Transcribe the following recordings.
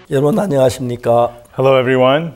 여러분 안녕하십니까? Hello, everyone.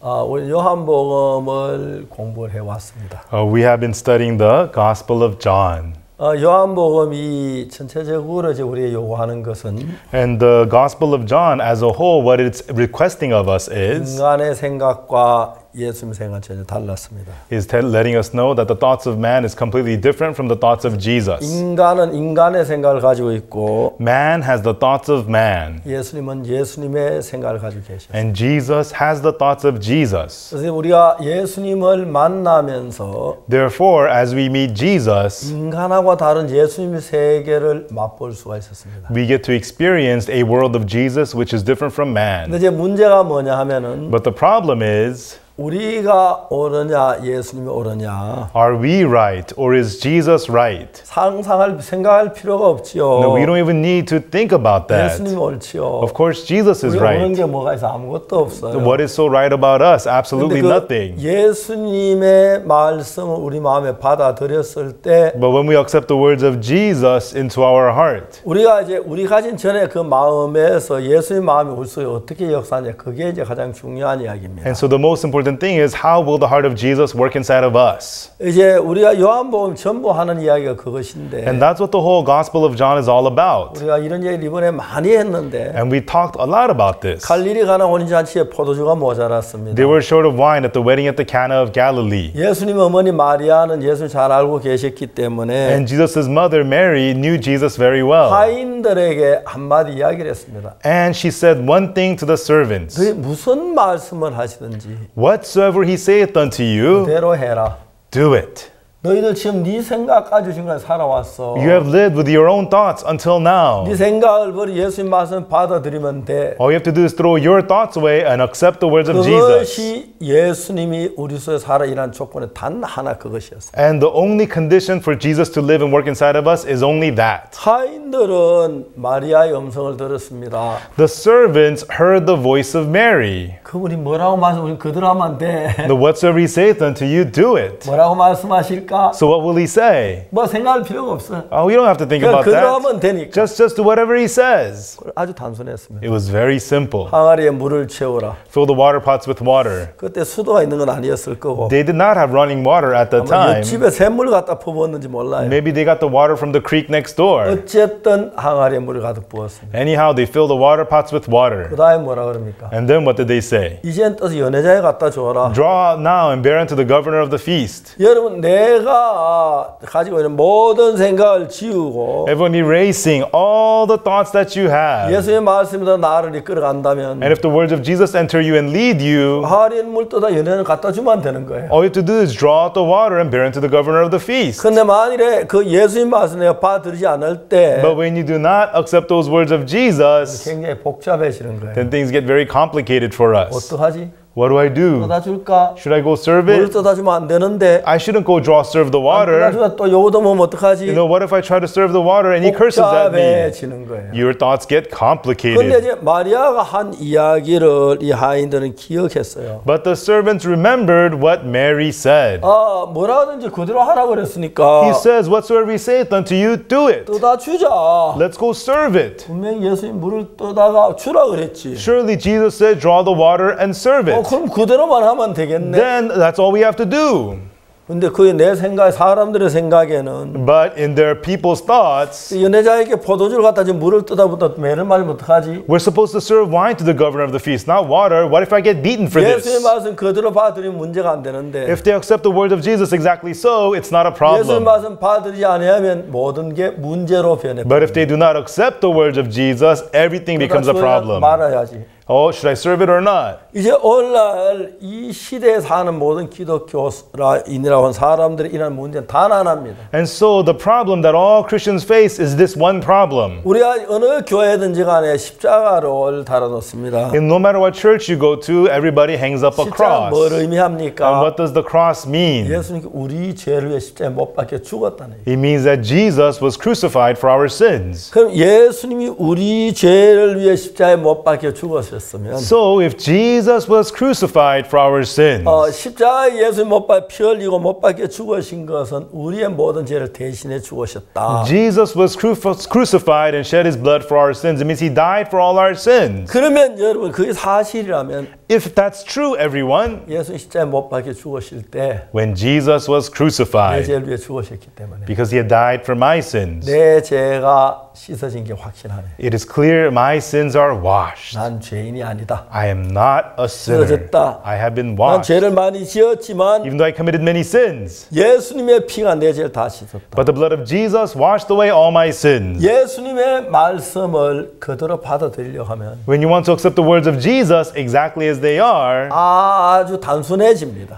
오늘 요한복음을 공부를 해왔습니다. We have been studying the Gospel of John. 요한복음이 전체적으로 이제 우리가 요구하는 것은 And the Gospel of John as a whole, what it's requesting of us 인간의 생각과 예수님의 생각은 전혀 달랐습니다. is letting us know that the thoughts of man is completely different from the thoughts of Jesus. 인간은 인간의 생각을 가지고 있고 Man has the thoughts of man, 예수님은 예수님의 생각을 가지고 계십니다. and Jesus has the thoughts of Jesus. 그래서 우리가 예수님을 만나면서 Therefore, as we meet Jesus, 인간하고 다른 예수님의 세계를 맛볼 수가 있었습니다. we get to experience a world of Jesus which is different from man. 근데 이제 문제가 뭐냐 하면은 But the problem is, 우리가 옳으냐 예수님이 옳으냐 are we right or is Jesus right? 생각할 필요가 없지요. No, we don't even need to think about that. 예수님이 옳지요. Of course, Jesus is 우리가 옳은 right. 게 뭐가 있어? 아무것도 없어요. What is so right about us? Absolutely nothing. 예수님의 말씀을 우리 마음에 받아들였을 때 But when we accept the words of Jesus into our heart, 우리 가진 전에 그 마음에서 예수님 마음이 우리 속에 어떻게 역사하냐 그게 이제 가장 중요한 이야기입니다. and so the most important thing is how will the heart of Jesus work inside of us? 이제 우리가 요한복음 전부 하는 이야기가 그것인데 And that's what the whole Gospel of John is all about. 우리가 이런 얘기를 이번에 많이 했는데 And we talked a lot about this. 갈릴리 가나 혼인잔치에 포도주가 모자랐습니다. They were short of wine at the wedding at the Cana of Galilee. 예수님 어머니 마리아는 예수를 잘 알고 계셨기 때문에 And Jesus' mother Mary knew Jesus very well. 하인들에게 한마디 이야기를 했습니다. And she said one thing to the servants. 그게 무슨 말씀을 하시든지 Whatsoever he saith unto you, 그대로 해라. do it. 너희들 지금 네 생각 가지고 지금까지 살아왔어. You have lived with your own thoughts until now. 네 생각을 버리 예수님 말씀 받아들이면 돼. All you have to do is throw your thoughts away and accept the words of Jesus. 그것이 예수님이 우리 속에 살아 일하는 조건의 단 하나 그것이었어요. And the only condition for Jesus to live and work inside of us is only that. 하인들은 마리아의 음성을 들었습니다. The servants heard the voice of Mary. 그분이 뭐라고 말씀하시면 그대로 하면 안 돼. The whatsoever he saith unto you, do it. 뭐라고 말씀하실까? So what will he say? 뭐 생각할 필요가 없어. Oh, we don't have to think 그냥 about 그대로 that. 하면 되니까. Just do whatever he says. 아주 단순했습니다. It was very simple. 항아리에 물을 채우라. Fill the water pots with water. 그때 수도가 있는 건 아니었을 거고. They did not have running water at the time. 집에 샘물 갖다 퍼부었는지 몰라요. Maybe they got the water from the creek next door. 어쨌든 항아리에 물을 가득 부었습니다. Anyhow, they fill the water pots with water. 그 다음에 뭐라 그럽니까? And then what did they say? 이젠 떠서 연회장에 갖다 줘라. Draw out now and bear unto the governor of the feast. 여러분 내가 가지고 있는 모든 생각을 지우고 Everyone erasing all the thoughts that you have. 예수의 말씀으로 나를 이끌어간다면 And if the words of Jesus enter you and lead you, 항아리에 물 떠다 연회장에 갖다 주면 되는 거예요. all you have to do is draw out the water and bear unto the governor of the feast. 근데 만일에 그 예수님 말씀 내가 받아들이지 않을 때 But when you do not accept those words of Jesus, 굉장히 복잡해지는 거예요. then things get very complicated for us. 어떡하지? What do I do? 떠다 줄까? Should I go serve 물 it? 떠다 주면 안 되는데 I shouldn't go serve the water. 떠다 또 요도 먹으면 어떡하지? You know, what if I try to serve the water and he curses at me? 복잡해지는 거예요. Your thoughts get 근데 complicated. 이제 마리아가 한 이야기를 이 하인들은 기억했어요. But the servants remembered what Mary said. 뭐라든지 그대로 하라고 그랬으니까 He says, whatsoever he saith unto you, do it. 떠다 주자. Let's go serve it. 분명히 예수님 물을 떠다가 주라 그랬지. Surely Jesus said, draw the water and serve it. 그럼 그대로만 하면 되겠네. Then that's all we have to do. 근데 그게 내 생각, 사람들의 생각에는 But in their people's thoughts, 연회장에게 포도주를 갖다 지 물을 떠다부터 매를 맞으면 어떡하지? we're supposed to serve wine to the governor of the feast, not water. What if I get beaten for 예수의 this? 말씀 그대로 받아들이면 문제가 안 되는데 If they accept the word of Jesus exactly so, it's not a 예수의 problem. 말씀 받아들이지 않으면 모든 게 문제로 변해. But if they do not accept the words of Jesus, everything becomes a problem. 말아야지. Oh, should I serve it or not? 이제 오늘날 이 시대에 사는 모든 기독교인이라고 하는 사람들이 이런 문제는 단 하나입니다. And so the problem that all Christians face is this one problem. 우리가 어느 교회든지 간에 십자가를 달아놓습니다. And no matter what church you go to, everybody hangs up a 십자가 뭘 cross. And 의미합니까? what does the cross mean? 예수님께 우리 죄를 위해 십자가에 못 박혀 죽었다는 얘기예요. It means that Jesus was crucified for our sins. 그럼 예수님이 우리 죄를 위해 십자가에 못 박혀 죽었어요. 죽으셨으면 So if Jesus was crucified for our sins, 십자가에 예수 피 흘리고 못 박혀 죽으신 것은 우리의 모든 죄를 대신해 죽으셨다. Jesus was crucified and shed his blood for our sins. It means he died for all our sins. 그러면 여러분 그게 사실이라면 If that's true, everyone, 예수 십자가에 못 박혀 죽으실 때 when Jesus was 내 crucified, 죄를 위해 죽으셨기 때문에 because he had died for my sins, 내 죄가 씻어진 게 확신하네. it is clear my sins are washed. 난 죄인이 아니다. I am not a sinner. 씻어졌다. I have been 난 washed. 죄를 많이 지었지만 Even though I committed many sins, 예수님의 피가 내 죄를 다 씻었다. but the blood of Jesus washed away all my sins. 예수님의 말씀을 그대로 받아들이려고 하면 When you want to accept the words of Jesus exactly as they are, 아주 단순해집니다.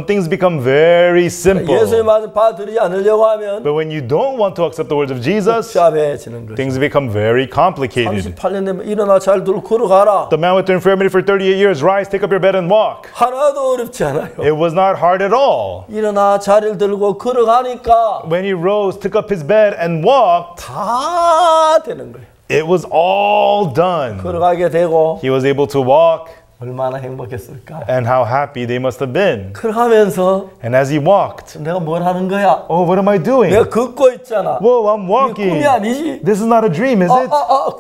things become very simple. 예수의 말씀 받아들이지 않으려고 하면 But when you don't want to accept the words of Jesus, 복잡해지는 거죠. things become very complicated. 38년 되면 일어나 잘 들고 걸어가라. The man with the infirmity for 38 years, rise, take up your bed and walk. 하나도 어렵지 않아요. It was not hard at all. 일어나 자리를 들고 걸어가니까 When he rose, took up his bed and walked, 다 되는 거예요. it was all done. 걸어가게 되고 He was able to walk, 얼마나 행복했을까. and how happy they must have been. 걸어가면서 And as he walked, 내가 뭘 하는 거야? oh, what am I doing? 내가 걷고 있잖아. Whoa, I'm 이게 walking. 꿈이 아니지? This is not a dream, is it?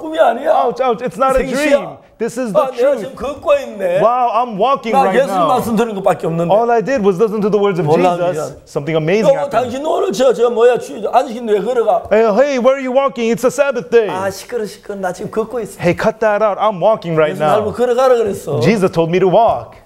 꿈이 아니야. Ouch, ouch, it's not a dream. This is the 내가 truth. 지금 걷고 있네. Wow, I'm walking 나 right 예수님 now. 말씀 들은 것밖에 없는데. All I did was listen to the words of 놀라운 Jesus. Something amazing happened. 당신 오늘 저 뭐야 안식인데 왜 걸어가? Hey, where are you walking? It's a Sabbath day. 시끄러 나 지금 걷고 있어. Hey, cut that out. I'm walking right 예수 날고 now. 걸어가라 그랬어. Jesus told me to walk.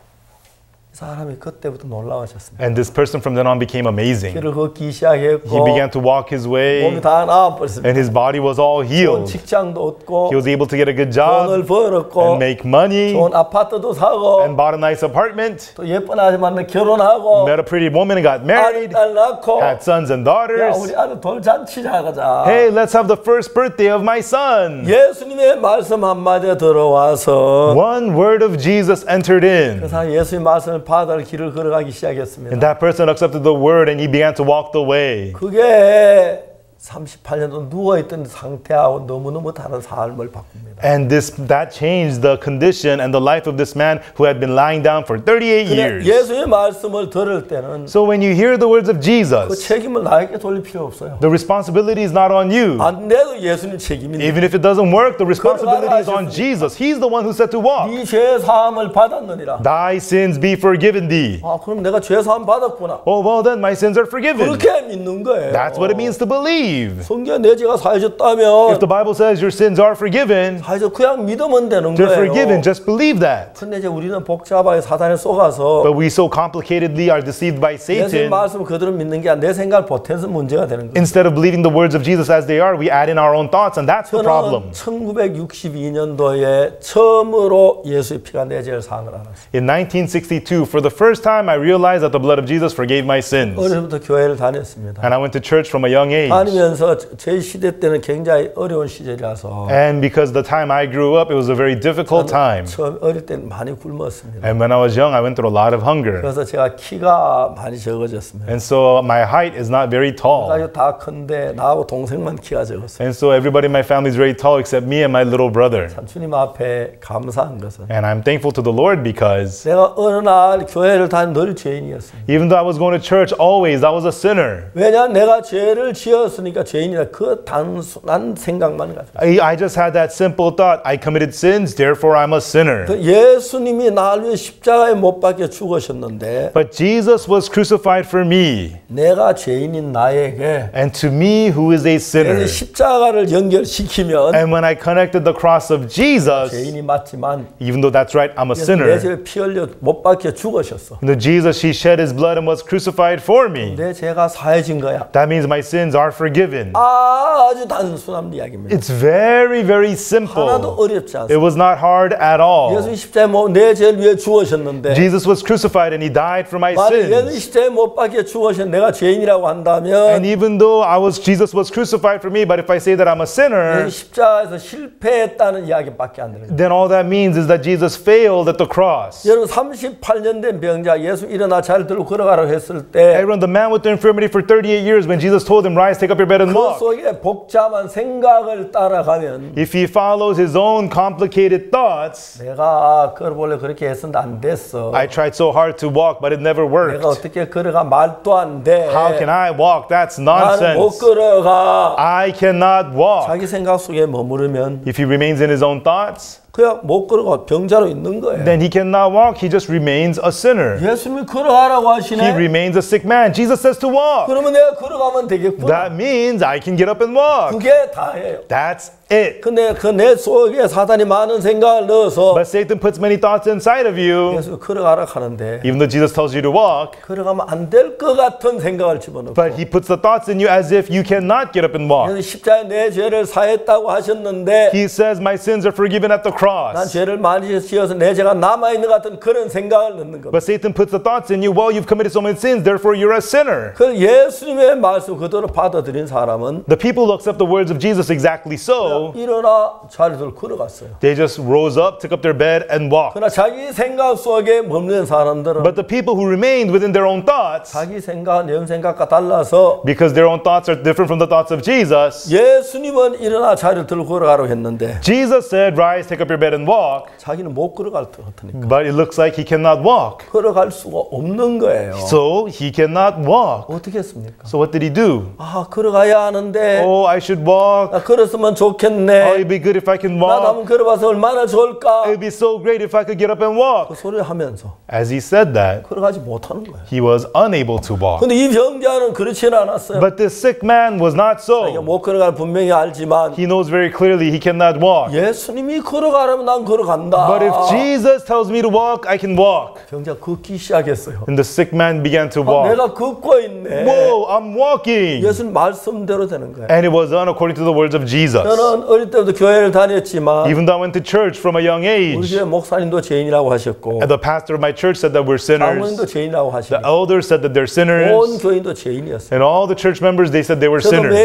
사람이 그때부터 놀라워졌습니다. And this person from then on became amazing. 길을 걷기 He 시작했고 began to walk his 몸이 way, 다 나아버렸습니다. and his body was all 좋은 healed. 직장도 얻고 He was able to get a good 돈을 job 벌었고 and make money 좋은 아파트도 사고 and bought a nice apartment, 또 예쁜 아줌 만나 결혼하고 met a pretty woman and got 아들 married, 딸 낳고 had sons and 야 daughters. 우리 아들 돌잔치 하자. Hey, let's have the first birthday of my son. 예수님의 말씀 한마디가 들어와서 One word of Jesus entered in. 그래서 예수님 말씀을 받아 길을 걸어가기 시작했습니다. And that person accepted the word and he began to walk the way. 그게 38년 동안 누워있던 상태하고 너무너무 다른 삶을 바꿉니다. And that changed the condition and the life of this man who had been lying down for 38 years. 예수의 말씀을 들을 때는 So when you hear the words of 그 Jesus, 책임을 나에게 돌릴 필요 없어요. the responsibility is not on you. 안 돼도 예수님 책임인데 Even if it doesn't work, the responsibility is on Jesus. He's the one who said to walk. 네 죄 사함을 받았느니라. Thy sins be forgiven thee. 그럼 내가 죄 사함 받았구나. Oh, well then my sins are forgiven. 그렇게 믿는 거예요. That's what it means to believe. 성경에 내 죄가 If 사해졌다면 the Bible says your sins are forgiven, 사해져 그냥 믿으면 되는 they're 거예요. forgiven. Just believe that. 근데 이제 우리는 복잡하게 사단에 속아서 But we so complicatedly are deceived by 예수님 Satan. 말씀을 그대로 믿는 게 내 생각을 보태서 문제가 되는 거예요. Instead of believing the words of Jesus as they are, we add in our own thoughts, and that's the problem. 저는 1962년도에 처음으로 예수의 피가 내 죄를 사함을 알았어요. In 1962, for the first time, I realized that the blood of Jesus forgave my sins. 어려서부터 교회를 다녔습니다. And I went to church from a young age. 다니면서 제 시대 때는 굉장히 어려운 시절이라서 And because the time I grew up, it was a very difficult time. 처음 어릴 때는 많이 굶었습니다. And when I was young, I went through a lot of hunger. 그래서 제가 키가 많이 적어졌습니다. And so my height is not very tall. 가지고 다 큰데 나하고 동생만 키가 적었어요. And so everybody in my family is very tall except me and my little brother. 주님 앞에 감사한 것은 And I'm thankful to the Lord because 내가 어느 날 교회를 다닌 늘 죄인이었습니다. even though I was going to church always, I was a sinner. 왜냐하면 내가 죄를 지었으니까 죄인이다. 그 단순한 생각만 가지고. I just had that simple thought. I committed sins, therefore I'm a sinner. 예수님이 나를 위해 십자가에 못 박혀 죽으셨는데 But Jesus was crucified for me 내가 죄인인 나에게 and to me who is a sinner. 십자가를 연결시키면 And when I connected the cross of Jesus, 죄인이 맞지만 even though that's right, I'm a 내 sinner. 죄를 피 흘려 못 박혀 죽으셨어. The Jesus, he shed his blood and was crucified for me. 내 죄가 사해진 거야. That means my sins are forgiven. 아주 단순한 이야기입니다. It's very, very 하나도 simple. 어렵지 It 않습니다. was not hard at all. 예수님 십자가에 내 죄를 위해 죽으셨는데 Jesus was crucified and he died for my 만약 예수님 sins. 십자가에 못 박혀 죽으신 내가 죄인이라고 한다면 And even though Jesus was crucified for me, but if I say that I'm a sinner, 예수님 십자가에서 실패했다는 이야기밖에 안 들어요. then all that means is that Jesus failed at the cross. 여러분 38년 된 병자 예수 일어나 잘 들고 걸어가라고 했을 때 Everyone, the man with the infirmity for 38 years, when Jesus told him, rise, take up your your bed and 그 walk. 속에 복잡한 생각을 따라가면 If he follows his own complicated thoughts, 내가 원래 그렇게 했었는데 안 됐어. I tried so hard to walk, but it never 내가 worked. 어떻게 걸어가 말도 안 돼. How can I walk? That's 나는 못 nonsense. 걸어가. I cannot walk. 자기 생각 속에 머무르면 If he remains in his own thoughts, 그냥 못 걸어가 병자로 있는 거예요. then he cannot walk. He just remains a sinner. 예수님이 걸어가라고 He 하시네. remains a sick man. Jesus says to walk. 그러면 내가 걸어가면 되겠구나. That means I can get up and walk. 그게 다예요. That's it. 근데 그 내 속에 사단이 많은 생각을 넣어서 But Satan puts many thoughts inside of you. 예수 걸어가라 하는데 Even though Jesus tells you to walk, 걸어가면 안 될 것 같은 생각을 집어넣고 but he puts the thoughts in you as if you cannot get up and walk. 그래서 십자가에 내 죄를 사했다고 하셨는데 He says, my sins are forgiven at the 난 cross. 죄를 많이 지어서 내 죄가 남아있는 것 같은 그런 생각을 넣는 겁니다. But Satan puts the thoughts in you, well, you've committed so many sins, therefore you're a sinner. 그 예수님의 말씀 그대로 받아들인 사람은 The people who accept the words of Jesus exactly so, 일어나 자리를 걸어갔어요. they just rose up, took up their bed, and walked. 그러나 자기 생각 속에 머무는 사람들은 But the people who remained within their own thoughts, 자기 생각, 내 생각과 달라서 because their own thoughts are different from the thoughts of Jesus, 예수님은 일어나 자리를 들고 걸어가라고 했는데 Jesus said, rise, take up your bed, and walk. 자기는 못 걸어갈 것 같으니까 But it looks like he cannot walk. 걸어갈 수가 없는 거예요. So he cannot walk. 어떻게 했습니까? So what did he do? 아, 걸어가야 하는데 Oh, I should walk. 나 걸었으면 Oh, 좋겠네. it'd be good if I can 나도 walk. 한번 걸어봐서 얼마나 좋을까? It'd be so great if I could get up and walk. 그 소리를 하면서 As he said that, 걸어가지 못하는 거예요. he was unable to walk. 근데 이 병자는 그렇지는 않았어요. But this sick man was not 자기가 so. 못 걸어갈 분명히 알지만 He knows very clearly he cannot walk. 예수님이 걸어가라면 난 걸어간다. But if Jesus tells me to walk, I can walk. 병자 걷기 시작했어요. And the sick man began to 아, walk. 내가 걷고 있네. Whoa, I'm walking. 예수님 말씀대로 되는 거예요. And it was done according to the words of Jesus. 저는 어릴 때부터 교회를 다녔지만 Even though I went to church from a young 우리 age, 교회 목사님도 죄인이라고 하셨고 and the pastor of my church said that we're 장로님도 sinners. 죄인이라고 The 하시고 elders said that they're 온 sinners. 교인도 죄인이었어요. And all the church members, they said they were 저도 sinners.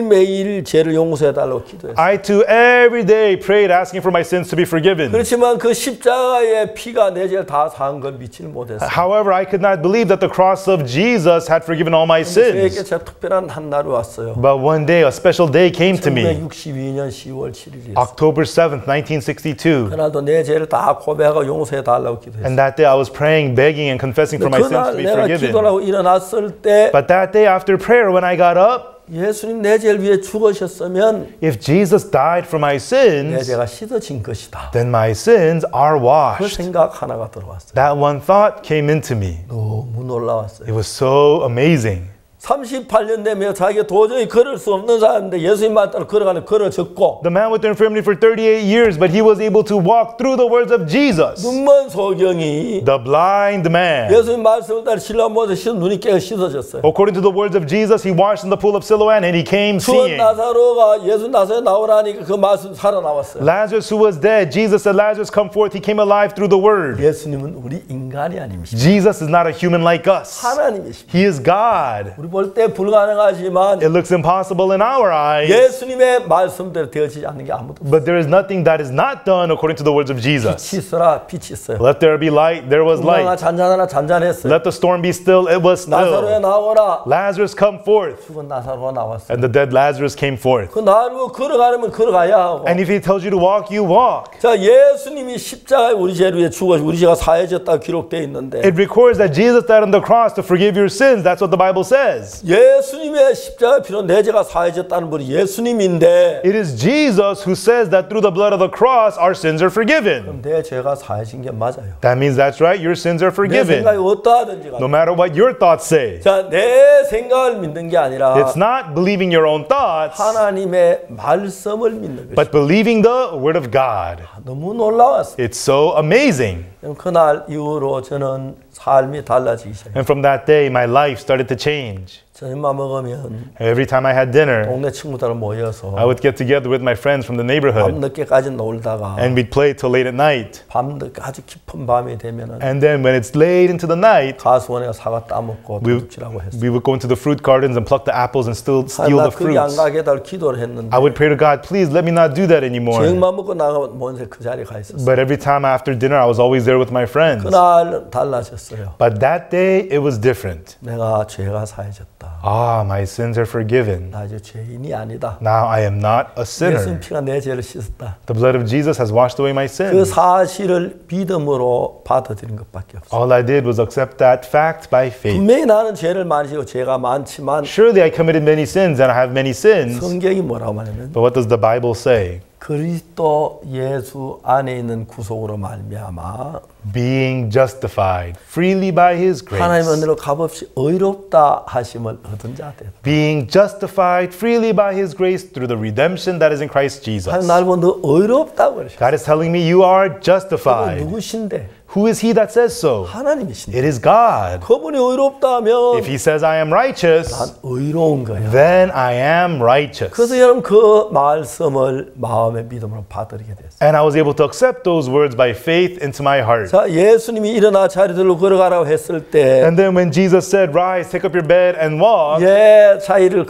매일 죄를 용서해달라고 기도했어요. I too every day prayed asking for my sins to be forgiven. 그렇지만 그 십자가의 피가 내 죄를 다 사한 걸 믿지를 못했어요. However, I could not believe that the cross of Jesus had forgiven all my 저에게 sins. 참 특별한 한 날이 왔어요. But one day, a special day came to me, 1962년 10월 7일이었어요. October 7th, 1962. 그날도 내 죄를 다 고백하고 용서해달라고 기도했어요. And that day I was praying, begging, and confessing for my sins 그날 to be 내가 forgiven. 기도하고 일어났을 때 But that day after prayer, when I got up, 예수님 내 죄를 위해 죽으셨으면 if Jesus died for my 내 sins, 죄가 씻어진 것이다. then my sins are 그 washed. 생각 하나가 들어왔어요. That one thought came into me. 너무 놀라웠어요. It was so amazing. 38년 되며 자기가 도저히 걸을 수 없는 사람인데 예수님만 따라 걸어가는 걸어졌고 The man with the infirmity for 38 years, but he was able to walk through the words of Jesus. 눈먼 소경이 The blind man. 예수님 말씀을 따라 실로 모아서 눈이 깨어 씻어졌어요. According to the words of Jesus, he washed in the pool of Siloam and he came 죽은 seeing. 나사로가 예수 나사로에 나오라니까 그 말씀 살아나왔어요. Lazarus, who was dead, Jesus said, Lazarus, come forth. He came alive through the word. 예수님은 우리 인간이 아닙니다. Jesus is not a human like us. 하나님이십니다. He is God. 우리 볼 때 불가능하지만 It looks impossible in our eyes, 예수님의 말씀대로 되어지지 않는 게 아무도 없어요. but there is nothing that is not done according to the words of Jesus. 빛이 있어라 빛이 있어요. Let there be light. There was 풍랑아 light. 잔잔하라 잔잔했어요. Let the storm be still. It was 나사로에 still. 나오라. Lazarus, come forth. 죽은 나사로가 나왔어요. And the dead Lazarus came forth. 그 나로 걸어가려면 걸어가야 하고. And if he tells you to walk, you walk. 자, 예수님이 십자가에 우리 죄를 위해 죽어 우리 죄가 사해졌다 기록되어 있는데 It records that Jesus died on the cross to forgive your sins. That's what the Bible says. 예수님의 십자가 피로 내 죄가 사해졌다는 분이 예수님인데 It is Jesus who says that through the blood of the cross, our sins are forgiven. 내 죄가 사해진 게 맞아요. That means that's right. Your sins are 내 forgiven. 생각이 어떠하든지 No 간에. matter what your thoughts say. 자, 내 생각을 믿는 게 아니라 It's not believing your own thoughts, 하나님의 말씀을 믿는 것이 but believing the word of God. 너무 놀라웠어요. It's so amazing. 그날 이후로 저는 삶이 달라지기 시작해요. And from that day, my life started to change. 저녁만 먹으면 Every time I had dinner, 동네 친구들 모여서 I would get together with my friends from the neighborhood, 밤늦게까지 놀다가 and we'd play till late at night. 밤늦게 아주 깊은 밤이 되면은 And then when it's late into the night, 가수원에 사과 따먹고 도둑질하고 했어요. we would go into the fruit gardens and pluck the apples and steal 나 the 그게 안 fruits. 가게 해달 기도를 했는데 I would pray to God, please let me not do that anymore. 저녁만 먹고 나가면 먼저 그 자리에 가 있었어요. But every time after dinner, I was always there with my friends. 그날 달라졌어요. But that day, it was different. 내가 죄가 사해졌다. 죄인이다. Ah, my sins are forgiven. 나 이제 죄인이 아니다. Now I am not a 예수님 sinner. 피가 내 죄를 씻었다. The blood of Jesus has washed away my 그 sins. 사실을 믿음으로 받아들인 것밖에 없어. All I did was accept that fact by faith. 분명히 나는 죄를 많이 지고 죄가 많지만 Surely I committed many sins and I have many sins. 성경이 뭐라고 말하냐면 But what does the Bible say? 그리스도 예수 안에 있는 구속으로 말미암아 Being justified freely by His 하나님의 grace. 은혜로 값없이 의롭다 하심을 얻은 자 되다. Being justified freely by His grace through the redemption that is in Christ Jesus. 하나님 날 보고 너 의롭다고 그러셨어. God is telling me you are justified. 누구신데? Who is He that says so? 하나님이신데. It is God. 그분이 의롭다면 If He says I am righteous, 난 의로운 거야. then I am righteous. 그래서 여러분 그 말씀을 마음의 믿음으로 받아들이게 됐어요. And I was able to accept those words by faith into my heart. 자, 예수님이 일어나 자리들로 걸어가라고 했을 때 And then when Jesus said, rise, take up your bed and walk, 예, 자리를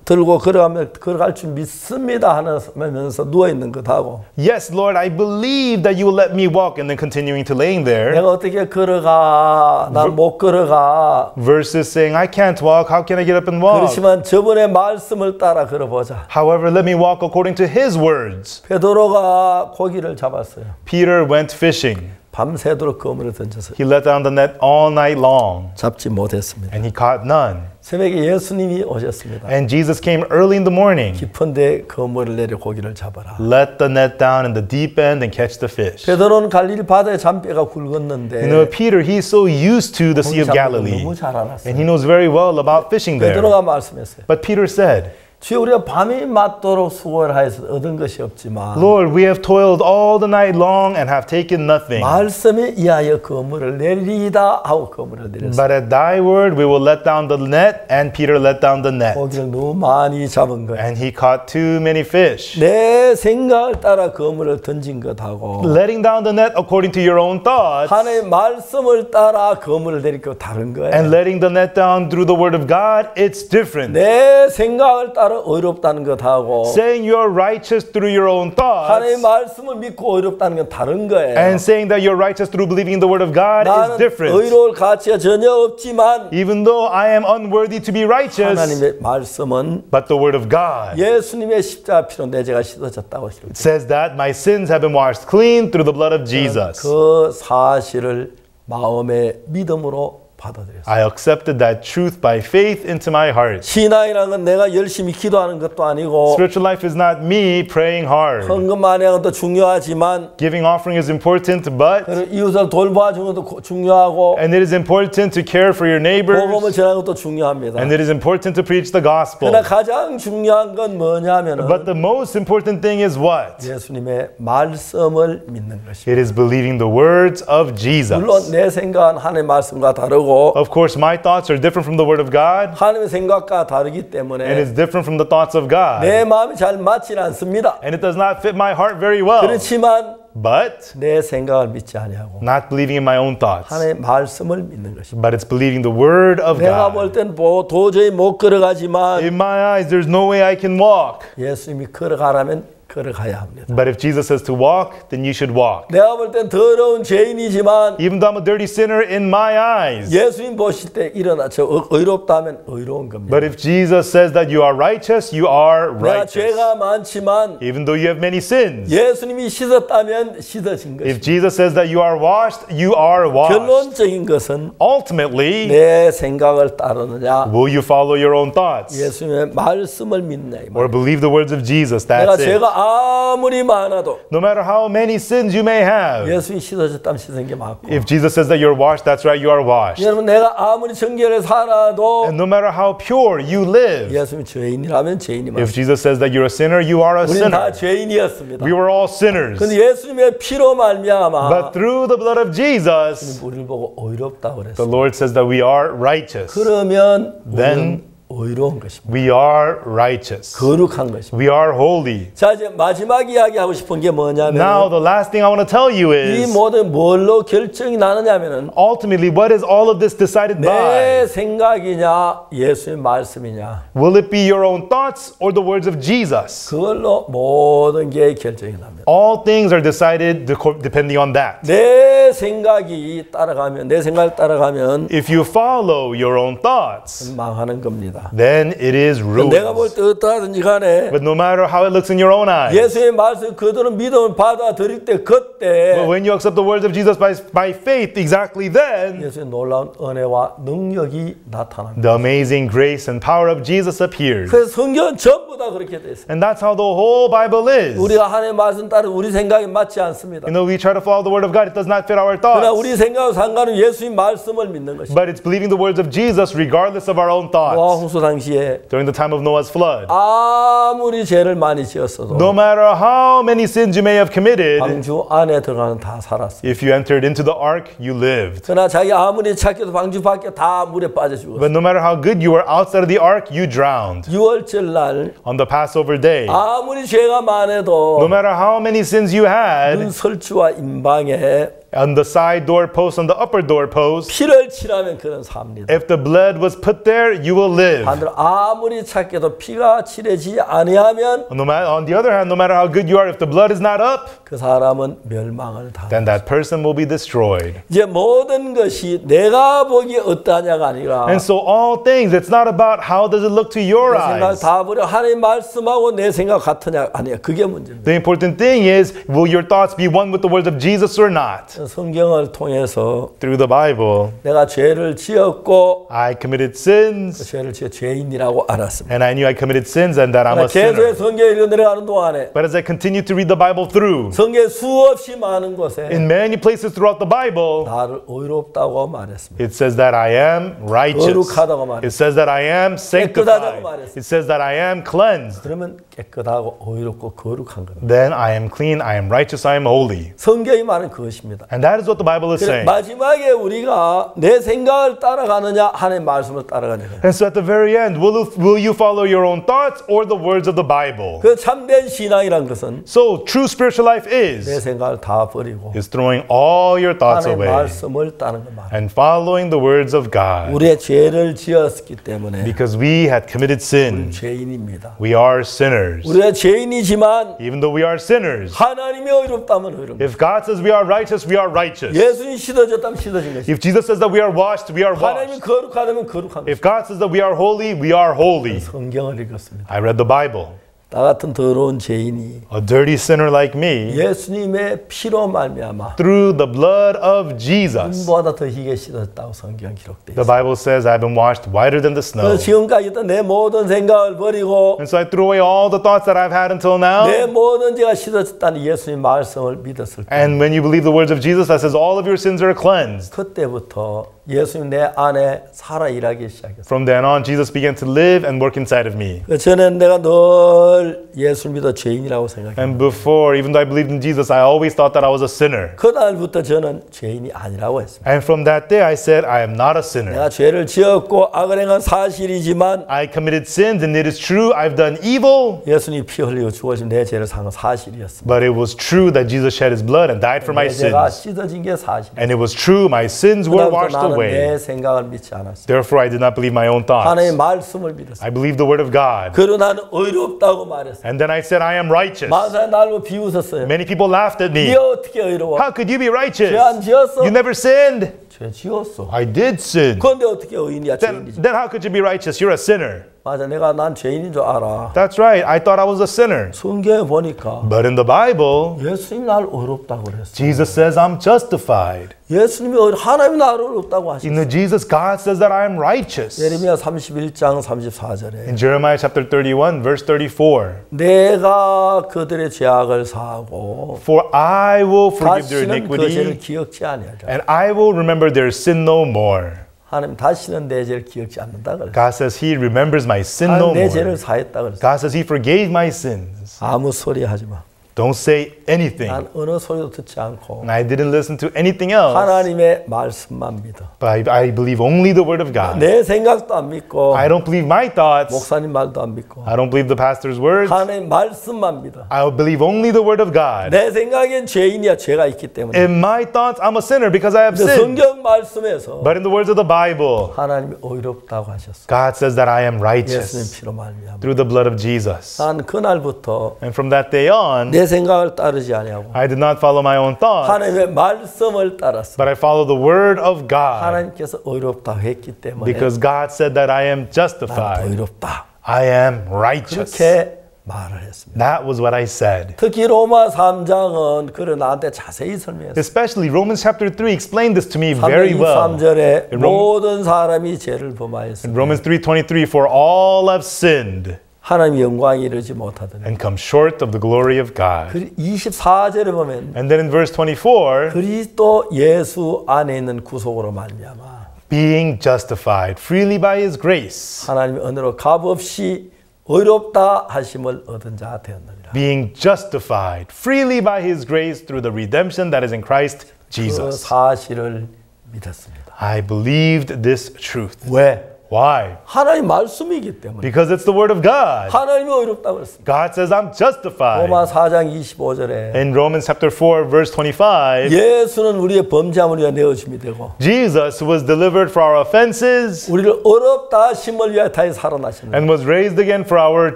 들고 걸어갈 줄 믿습니다 하면서 누워있는 것하고 yes, Lord, I believe that you will let me walk, and then continuing to laying there, 내가 어떻게 걸어가 난 못 걸어가 versus saying, I can't walk, how can I get up and walk? 그렇지만 저번에 말씀을 따라 걸어보자. However, let me walk according to His words. 베드로가 고기를 잡았어요. Peter went fishing. 밤새도록 그물을 던져서 He let down the net all night long, 잡지 못했습니다. and he caught none. 새벽에 예수님이 오셨습니다. And Jesus came early in the morning. 깊은데 그물을 내려 고기를 잡아라. Let the net down in the deep end and catch the fish. 베드로는 갈릴리 바다에 잔뼈가 You 굵었는데 know, Peter, he's so used to the Sea 고기 of 잡는 걸 Galilee, 너무 잘 알았어요. and he knows very well about fishing there. 베드로가 말씀했어요. But Peter said, 주여 우리가 밤이 맞도록 수고를 하여서 얻은 것이 없지만 Lord, we have toiled all the night long and have taken nothing. 말씀에 의하여 그물을 내리다 하고 그물을 내렸어요. But at thy word we will let down the net, and Peter let down the net. 고기를 너무 많이 잡은 거예요. And he caught too many fish. 내 생각을 따라 그물을 던진 것하고 Letting down the net according to your own thoughts, 하나님의 말씀을 따라 그물을 내린 거 다른 거예요. and letting the net down through the word of God, it's different. 내 생각을 따라 의롭다는 것하고 Saying you're righteous through your own 하나님의 thoughts, 말씀을 믿고 의롭다는 건 다른 거예요. and saying that you're righteous through believing in the word of God is 나는 different. 의로울 가치가 전혀 없지만 Even though I am unworthy to be righteous, 하나님의 말씀은 but the word of God 예수님의 십자가 피로 내 죄가 씻어졌다고 했습니다. says that my sins have been washed clean through the blood of Jesus. 그 사실을 마음의 믿음으로 받아들였어요. I accepted that truth by faith into my heart. 신앙이라는 건 내가 열심히 기도하는 것도 아니고 Spiritual life is not me praying hard. 헌금 많이 하는 것도 중요하지만 Giving offering is important, but 이웃을 돌봐주는 것도 중요하고 and it is important to care for your 복음을 neighbors, 전하는 것도 중요합니다. and it is important to preach the gospel. 그러나 가장 중요한 건 뭐냐면은 But the most important thing is what? 예수님의 말씀을 믿는 것입니다. It is believing the words of Jesus. 물론 내 생각은 하나님의 말씀과 다르고 Of course, my thoughts are different from the word of God, 하나님의 생각과 다르기 and 때문에 it's different from the thoughts of God. 내 마음이 잘 맞지는 않습니다. And it does not fit my heart very well. 그렇지만 But 내 생각을 믿지 아니하고 not believing in my own thoughts, 하나님의 말씀을 믿는 것입니다. but it's believing the word of 내가 God. 볼 땐 도저히 못 걸어가지만 In my eyes, there's no way I can walk. 예수님이 걸어가라면 걸어가야 합니다. But if Jesus says to walk, then you should walk. 내가 볼 땐 더러운 죄인이지만 Even though I'm a dirty sinner in my eyes. 예수님 보실 때 일어나 저 의롭다 하면 의로운 겁니다. But if Jesus says that you are righteous, you are 내가 righteous. 죄가 많지만 Even though you have many sins. 예수님이 씻었다면 씻어진 If 것입니다. Jesus says that you are washed, you are washed. 결론적인 것은 Ultimately, 내 생각을 따르느냐 will you follow your own thoughts? 예수님의 말씀을 믿느냐 이 Or 말이에요. believe the words of Jesus? 내가 That's it. 죄가 아무리 많아도 No matter how many sins you may have. 예수님이 씻어졌다면 씻은 게 맞고 If Jesus says that you're washed, that's right, you are washed. 여러분 내가 아무리 정결에 살아도 And no matter how pure you live, 예수님이 죄인이라면 죄인이 if 맞습니다. Jesus says that you're a sinner, you are a 우리는 다 sinner. 죄인이었습니다. We were all sinners. 근데 예수님의 피로 말미암아 But through the blood of Jesus, 우리를 보고 의롭다고 the 그랬어요. Lord says that we are righteous. 그러면 Then 우리는 의로운 것입니다. we are righteous. 거룩한 것입니다. We are holy. 자 이제 마지막 이야기하고 싶은 게 뭐냐면 Now, the last thing I want to tell you 이 is, 모든 뭘로 결정이 나느냐면은 ultimately, what is all of this decided by? 내 생각이냐 예수의 말씀이냐 Will it be your own thoughts or the words of Jesus? 그걸로 모든 게 결정이 납니다. All things are decided depending on that. 내 내 생각이 따라가면 내 생각을 따라가면 If you follow your own thoughts, 망하는 겁니다. then it is 내가 볼 ruined. 때 어떠하든지 간에 But no matter how it looks in your own eyes, 예수의 말씀 그들은 믿음을 받아들일 때 그때 but when you accept the words of Jesus by faith, exactly then, 예수의 놀라운 은혜와 능력이 나타납니다. the amazing grace and power of Jesus appears. 그래서 성경은 전부 다 그렇게 돼 있어요. And that's how the whole Bible is. 우리가 하나님의 말씀 따라 우리 생각에 맞지 않습니다. You know, we try to follow the word of God, it does not fit our 그러나 thoughts. 우리 생각과 상관은 예수의 말씀을 믿는 것입니다. But it's believing the words of Jesus regardless of our own 노아 thoughts. 홍수 당시에 During the time of Noah's flood, 아무리 죄를 많이 지었어도 no matter how many sins you may have committed, 방주 안에 들어가는 다 살았어요. if you entered into the ark, you lived. 그러나 자기 아무리 착해도 방주 밖에 다 물에 빠져 죽었어요. But no matter how good you were outside of the ark, you drowned. 6월절 날 On the Passover day, 아무리 죄가 많아도 no matter how many sins you had, 눈 설주와 임방에 on the side doorpost, on the upper doorpost, 피를 칠하면 그는 삽니다. if the blood was put there, you will live. 반대로 아무리 착해도 피가 칠해지지 아니하면 On the other hand, no matter how good you are, if the blood is not up, 그 사람은 멸망을 당합니다. then that person will be destroyed. 이제 모든 것이 내가 보기에 어떠하냐가 아니라 And so all things, it's not about how does it look to your 내 생각 eyes. 다 버려 하나님 말씀하고 내 생각 같으냐 아니야 그게 문제입니다. The important thing is, will your thoughts be one with the words of Jesus or not? 성경을 통해서 Through the Bible, 내가 죄를 지었고 I committed 그 sins, 죄를 지어 죄인이라고 알았습니다. and I knew I committed sins and that I'm a 계속해서 sinner. 성경 읽어 내려가는 동안에 But as I continued to read the Bible through, 성경 수없이 많은 곳에 in many places throughout the Bible, 나를 의롭다고 말했습니다. it says that I am righteous. 거룩하다고 말했습니다. It says that I am 깨끗하다고 sanctified. 말했습니다. It says that I am cleansed. 그러면 깨끗하고 의롭고 거룩한 겁니다. Then I am clean, I am righteous, I am holy. 성경이 말하는 그것입니다. And that is what the Bible is 그래, saying. 마지막에 우리가 내 생각을 따라가느냐 하나님의 말씀을 따라가느냐. And so at the very end, will you follow your own thoughts or the words of the Bible? 그 참된 신앙이란 것은 So true spiritual life 내 is 생각을 다 버리고 throwing all your thoughts 하나님의 away 말씀을 따르는 것 말이에요. and following the words of God. 우리의 죄를 지었기 때문에 Because we had committed sin. 죄인입니다. We are sinners. 우리가 죄인이지만 Even though we are sinners, 하나님이 의롭다면 의롭다. if God says we are righteous, we are righteous. 예수님 씻어졌다면 씻어진 것이. If Jesus says that we are washed, we are 하나님이 washed. 거룩하다면 거룩한 것이. If God says that we are holy, we are holy. 성경을 읽었습니다. I read the Bible. 나 같은 더러운 죄인이 A dirty sinner like me, 예수님의 피로 말미암아 through the blood of Jesus, 눈보다 더 희게 씻었다고 성경 기록돼 the 있어요. Bible says I've been washed whiter than the snow. 그래서 지금까지 했던 내 모든 생각을 버리고 And so I threw away all the thoughts that I've had until now. 내 모든 죄가 씻어졌다는 예수님 말씀을 믿었을 때 And when you believe the words of Jesus that says all of your sins are cleansed, 그때부터 예수님 내 안에 살아 일하기 시작했어요. from then on, Jesus began to live and work inside of me. 저는 내가 늘 예수를 믿어 죄인이라고 생각해요. And before, even though I believed in Jesus, I always thought that I was a sinner. 그날부터 저는 죄인이 아니라고 했습니다. And from that day, I said, I am not a sinner. 내가 죄를 지었고 악을 행한 사실이지만 I committed sins, and it is true, I've done evil. 예수님이 피 흘리고 죽으신 내 죄를 산 건 사실이었습니다. But it was true that Jesus shed his blood and died for my 내 죄가 sins. 씻어진 게 사실이에요. And it was true, my sins were 그다음부터 washed 나는 away. 내 생각을 믿지 않았어요. Therefore, I did not believe my own 하나님의 thoughts. 말씀을 믿었어요. I believed the word of God. 그러고 나는 의롭다고 말했어요. And then I said, I am righteous. 많은 사람이 나를 보고 비웃었어요. Many people laughed at me. 네가 어떻게 의로워? How could you be righteous? 죄 안 지었어? You never sinned. 죄 지었어. I did sin. 그런데 어떻게 의인이야? 죄인이지. Then how could you be righteous? You're a sinner. 맞아, 내가 난 죄인인 줄 알아. That's right. I thought I was a sinner. 성경에 보니까 But in the Bible, 예수님이 나를 의롭다고 그랬어. Jesus says I'm justified. 예수님이 하나님이 나를 의롭다고 하셨어. In the Jesus, God says that I am righteous. 예레미야 31장 34절에 In Jeremiah chapter 31, verse 34, 내가 그들의 죄악을 사하고 for I will forgive their 다시는 그 죄를 iniquity, 기억지 아니하리라. and I will remember their sin no more. 하나님 다시는 내 죄를 기억지 않는다 그랬어. God says He remembers my sin no 하나님 내 more. 죄를 사했다 그랬어. God says He forgave my sins. 아무 소리 하지 마. Don't say anything. 난 어느 소리도 듣지 않고 And I didn't listen to anything else, 하나님의 말씀만 믿어. but I believe only the word of God. 내 생각도 안 믿고 I don't believe my thoughts. 목사님 말도 안 믿고 I don't believe the pastor's words. 하나님 말씀만 믿어. I believe only the word of God. 내 생각엔 죄인이야. 죄가 있기 때문에. In my thoughts, I'm a sinner because I have 근데 sinned. 성경 말씀에서 But in the words of the Bible, 하나님이 의롭다고 하셨어. God says that I am 예수님 righteous 피로 말미암아. through the blood of Jesus. 난 그날부터 And from that day on, 내 내 생각을 따르지 아니하고 I did not follow my own thoughts, 하나님의 말씀을 따랐어. but I followed the word of God. 하나님께서 의롭다 했기 때문에 Because God said that I am 나는 justified. 의롭다. I am righteous. 그렇게 말을 했습니다. That was what I said. 특히 로마 3장은 그를 나한테 자세히 설명했어요. Especially Romans chapter 3 explained this to me very well. 3절에 In 모든 사람이 죄를 범하였습니다. In Romans 3:23, for all have sinned 하나님의 영광에 이르지 못하더니 and come short of the glory of God. 24절에 보면 And then in verse 24, 그리스도 예수 안에 있는 구속으로 말미암아 being justified freely by his grace, 하나님의 은혜로 값없이 의롭다 하심을 얻은 자 되었느니라. being justified freely by his grace through the redemption that is in Christ 그 Jesus. 사실을 믿었습니다. I believed this truth. 왜? Why? 하나님 말씀이기 때문에. Because it's the word of God. 하나님이 의롭다고 했습니다. God says I'm justified. 로마 4장 25절에 In Romans chapter 4 verse 25, 예수는 우리의 범죄함을 위하여 내어줌이 되고 Jesus who was delivered for our offenses 우리를 의롭다 하심을 위하여 다시 살아나셨는데 and was raised again for our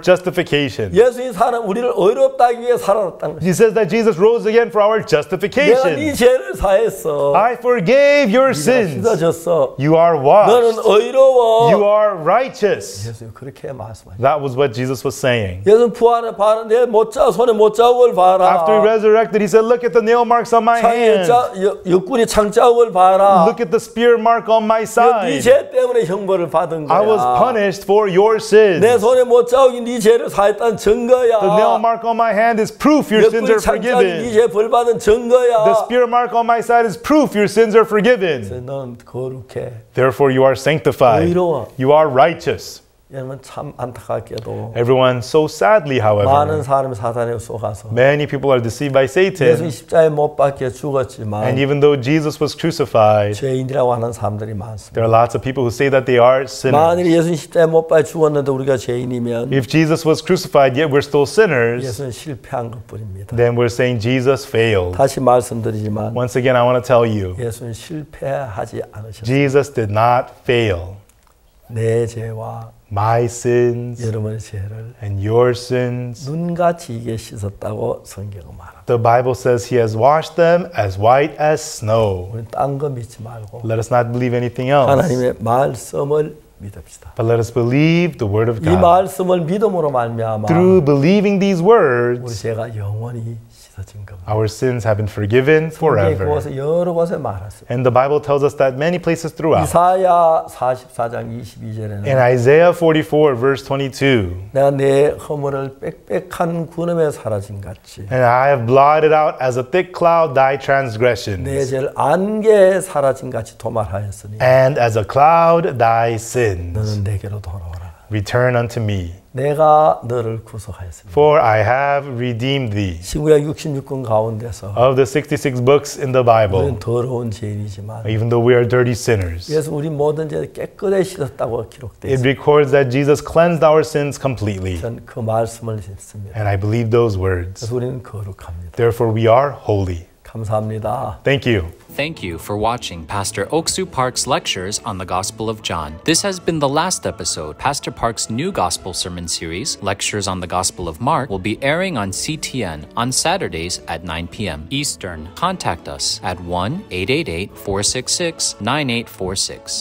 justification. 예수님 우리를 의롭다 하기 위해 살아났다는 것입니다. He says that Jesus rose again for our 내가 네 justification. 죄를 사했어. I forgave your sins. 씻어졌어. You are 너는 washed. 의로워. You are righteous. 예수님 그렇게 말씀하셨어요. That was what Jesus was saying. 예수님 부활에 봐는 내 못자 손에 못자국을 봐라. After he resurrected, he said, look at the nail marks on my 창에 hands. 옆구리 창자국을 봐라. Look at the spear mark on my 네 side. 죄 때문에 형벌을 받은 I was 거야. punished for your sins. 내 손에 못자국이 네 죄를 사했다는 증거야. The nail mark on my hand is proof your sins 옆구리 are 창자국이 네 forgiven. 죄 벌 받은 증거야. The spear mark on my side is proof your sins are forgiven. 너는 거룩해. Therefore you are sanctified. 의로워. You are righteous. 여러분 참 안타깝게도 Everyone, so sadly, 많은 however, 사람이 사단에 속아서 many people are deceived by 예수님 Satan. 십자가에 못 박혀 죽었지만 And even though Jesus was crucified, 죄인이라고 하는 사람들이 많습니다. there are lots of people who say that they are sinners. 만일 예수님 십자가에 못 박혀 죽었는데 우리가 죄인이면 If Jesus was crucified, yet we're still sinners, 예수는 실패한 것뿐입니다. then we're saying Jesus failed. 다시 말씀드리지만 Once again, I want to tell you, 예수는 실패하지 않으셨습니다. Jesus did not fail. 내 죄와 My sins 여러분의 죄를 and your sins, 눈같이 이게 씻었다고 성경은 말합니다. the Bible says he has washed them as white as snow. 우리는 딴 거 믿지 말고 Let us not believe anything else, 하나님의 말씀을 믿읍시다. but let us believe the word of 이 God. 말씀을 믿음으로 말미암아 Through believing these 우리 words, 죄가 영원히 씻어진 겁니다. our sins have been forgiven 성경에 forever. 그것을 여러 곳에 말했습니다. And the Bible tells us that many places throughout. 이사야 44장 22절에는 In Isaiah 44 verse 22, 내가 내 허물을 빽빽한 구름에 사라진 같이 and I have blotted out as a thick cloud thy 내 transgressions, 죄를 안개에 사라진 같이 도말하였으니 and as a cloud thy sins. 너는 내게로 돌아오라. Return unto me, 내가 너를 구속하였습니다. for I have redeemed thee. 신구약 66권 가운데서 Of the 66 books in the 우리는 Bible, 더러운 죄인이지만 even though we are dirty sinners, 그래서 우리 모든 죄를 깨끗이 씻었다고 기록되어 it 있습니다. records that Jesus cleansed our sins completely. 전 그 말씀을 믿습니다. And I believe those words. 그래서 우리는 거룩합니다. Therefore, we are holy. 감사합니다. Thank you. Thank you for watching Pastor Oksu Park's lectures on the Gospel of John. This has been the last episode. Pastor Park's new gospel sermon series, Lectures on the Gospel of Mark, will be airing on CTN on Saturdays at 9 p.m. Eastern. Contact us at 1-888-466-9846.